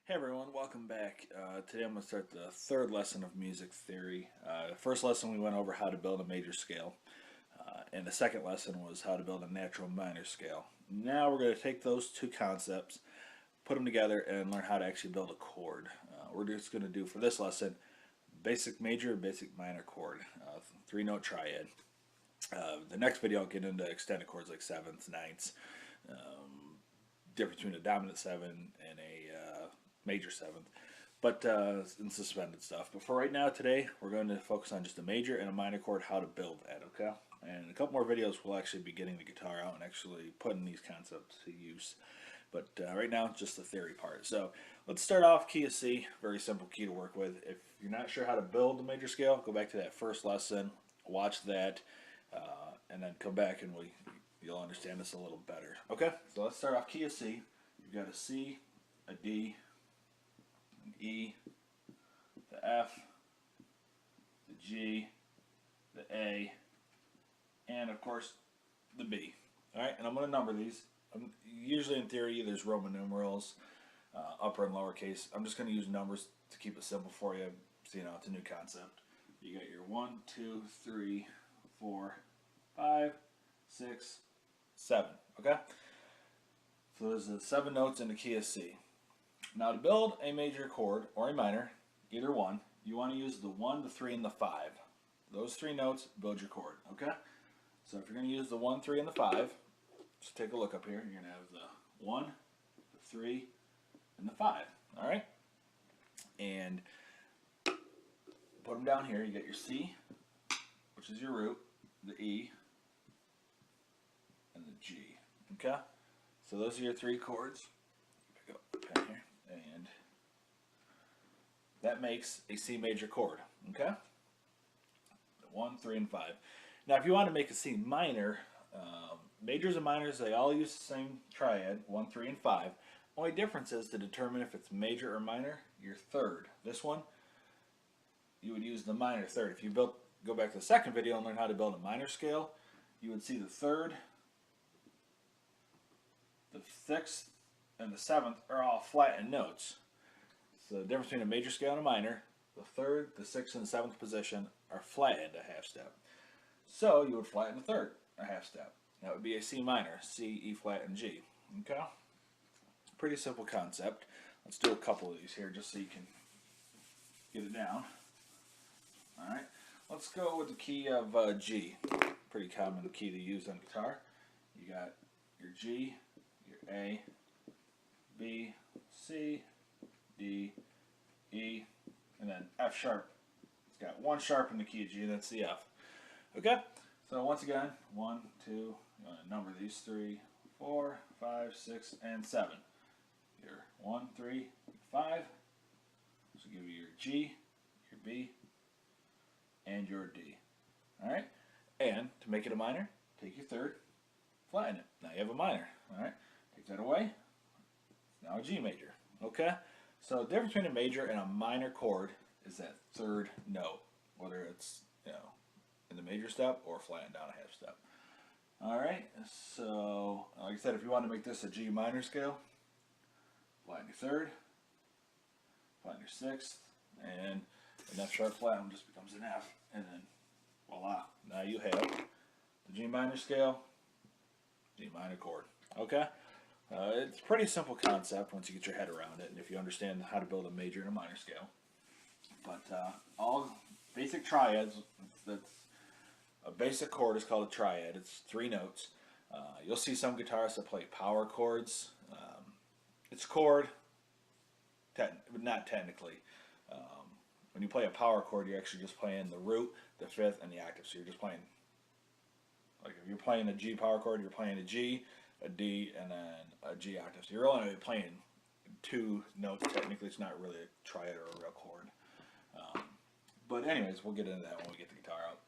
Hey everyone, welcome back. Today I'm going to start the third lesson of music theory. First lesson we went over how to build a major scale, and the second lesson was how to build a natural minor scale. Now we're going to take those two concepts, put them together, and learn how to actually build a chord. We're just going to do for this lesson basic major, basic minor chord, three-note triad. The next video I'll get into extended chords like sevenths, ninths, difference between a dominant seven and a major seventh, but and suspended stuff. But for right now, today we're going to focus on just a major and a minor chord, how to build that. Okay, and in a couple more videos we'll actually be getting the guitar out and actually putting these concepts to use. But right now, just the theory part. So let's start off key of C, very simple key to work with. If you're not sure how to build the major scale, go back to that first lesson, watch that, and then come back and you'll understand this a little better. Okay, so let's start off key of C. You've got a C, a D, an E, the F, the G, the A, and of course the B. Alright, and I'm going to number these. Usually in theory there's Roman numerals, upper and lower case. I'm just going to use numbers to keep it simple for you, so you know it's a new concept. You got your 1, 2, 3, 4, 5, 6, 7. Okay? So there's the 7 notes in the key of C. Now to build a major chord or a minor, either one, you want to use the 1, the 3, and the 5. Those 3 notes build your chord. Okay? So if you're going to use the 1, 3, and the 5, just take a look up here. You're going to have the 1, the 3, and the 5. Alright? And put them down here. You got your C, which is your root, the E, and the G. Okay? So those are your 3 chords. Pick up the pen here. And that makes a C major chord. Okay? 1, 3, and 5. Now if you want to make a C minor, majors and minors, they all use the same triad, 1, 3, and 5. Only difference is to determine if it's major or minor, your third. This one, you would use the minor third. If you go back to the second video and learn how to build a minor scale, you would see the third, the 6th, and the 7th are all flattened notes. So the difference between a major scale and a minor, the 3rd, the 6th, and the 7th position are flattened a half step. So you would flatten the 3rd a half step. That would be a C minor, C, E flat, and G. Okay? Pretty simple concept. Let's do a couple of these here just so you can get it down. Alright, let's go with the key of G. Pretty common key to use on guitar. You got your G, your A, B, C, D, E, and then F sharp. It's got 1 sharp in the key of G, and that's the F. Okay, so once again, 1, 2, you want to number these 3, 4, 5, 6, and 7. Your 1, 3, 5. So give you your G, your B, and your D. Alright, and to make it a minor, take your 3rd, flatten it. Now you have a minor. Alright, take that away. It's now a G major. Okay, so the difference between a major and a minor chord is that 3rd note, whether it's, you know, in the major step or flattened down a half step. Alright, so like I said, if you want to make this a G minor scale, flatten your 3rd, flatten your 6th, and an F sharp flat one just becomes an F, and then voila, now you have the G minor scale, G minor chord. Okay? It's a pretty simple concept once you get your head around it, and if you understand how to build a major and a minor scale. But all basic triads, that's a basic chord is called a triad. It's 3 notes. You'll see some guitarists that play power chords. It's a chord, but not technically. When you play a power chord, you're actually just playing the root, the 5th, and the octave. So you're just playing, like if you're playing a G power chord, you're playing a G, a D, and then a G octave. So you're only playing 2 notes. Technically, it's not really a triad or a real chord. But anyways, we'll get into that when we get the guitar out.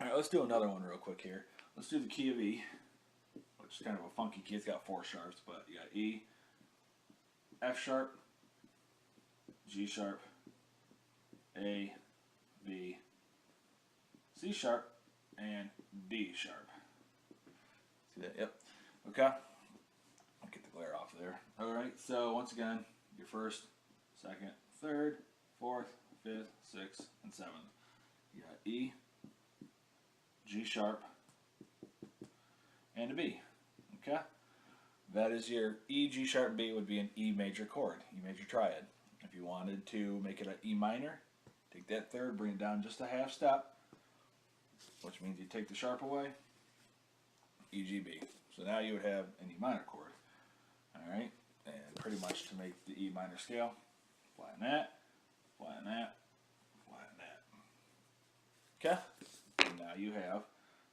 Alright, let's do another one real quick here. Let's do the key of E, which is kind of a funky key. It's got 4 sharps, but you got E, F sharp, G sharp, A, B, C sharp, and D sharp. See that? Yep. Okay. I'll get the glare off there. Alright, so once again, your first, second, third, fourth, fifth, sixth, and seventh. You got E, G sharp, and a B. Okay? That is your E, G sharp, B would be an E major chord, E major triad. If you wanted to make it an E minor, take that third, bring it down just a half step, which means you take the sharp away, E, G, B. So now you would have an E minor chord. Alright? And pretty much to make the E minor scale, flatten that, flatten that, flatten that. Okay? And now you have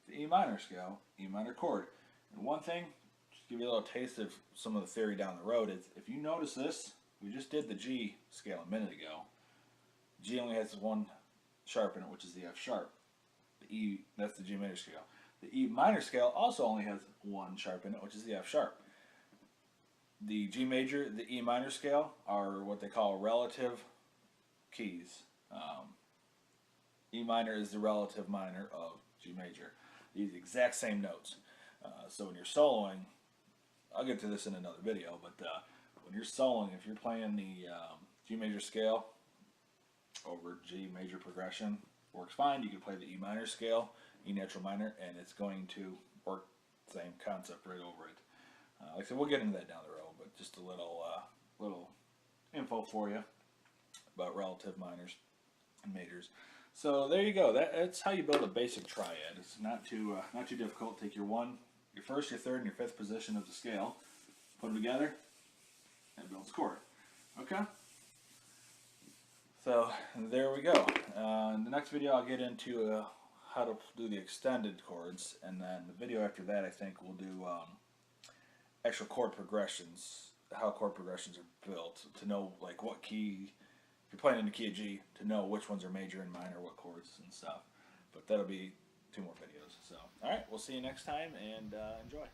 the E minor scale, E minor chord. And one thing, just give you a little taste of some of the theory down the road, is if you notice this, we just did the G scale a minute ago. G only has one sharp in it, which is the F sharp. The E, that's the G major scale. The E minor scale also only has one sharp in it, which is the F sharp. The G major, the E minor scale are what they call relative keys. E minor is the relative minor of G major. These are the exact same notes. So when you're soloing, I'll get to this in another video, but when you're soloing, if you're playing the G major scale over G major progression, works fine. You can play the E minor scale, E natural minor, and it's going to work. Same concept right over it. Like I said, we'll get into that down the road, but just a little info for you about relative minors and majors. So there you go. That's how you build a basic triad. It's not too difficult. Take your first, your third, and your fifth position of the scale, put them together, and build a chord. Okay. So there we go. In the next video, I'll get into how to do the extended chords, and then the video after that, I think we'll do actual chord progressions, how chord progressions are built, to know like what key, if you're playing in the key of G, to know which ones are major and minor, what chords and stuff. But that'll be 2 more videos. So, all right, we'll see you next time, and enjoy.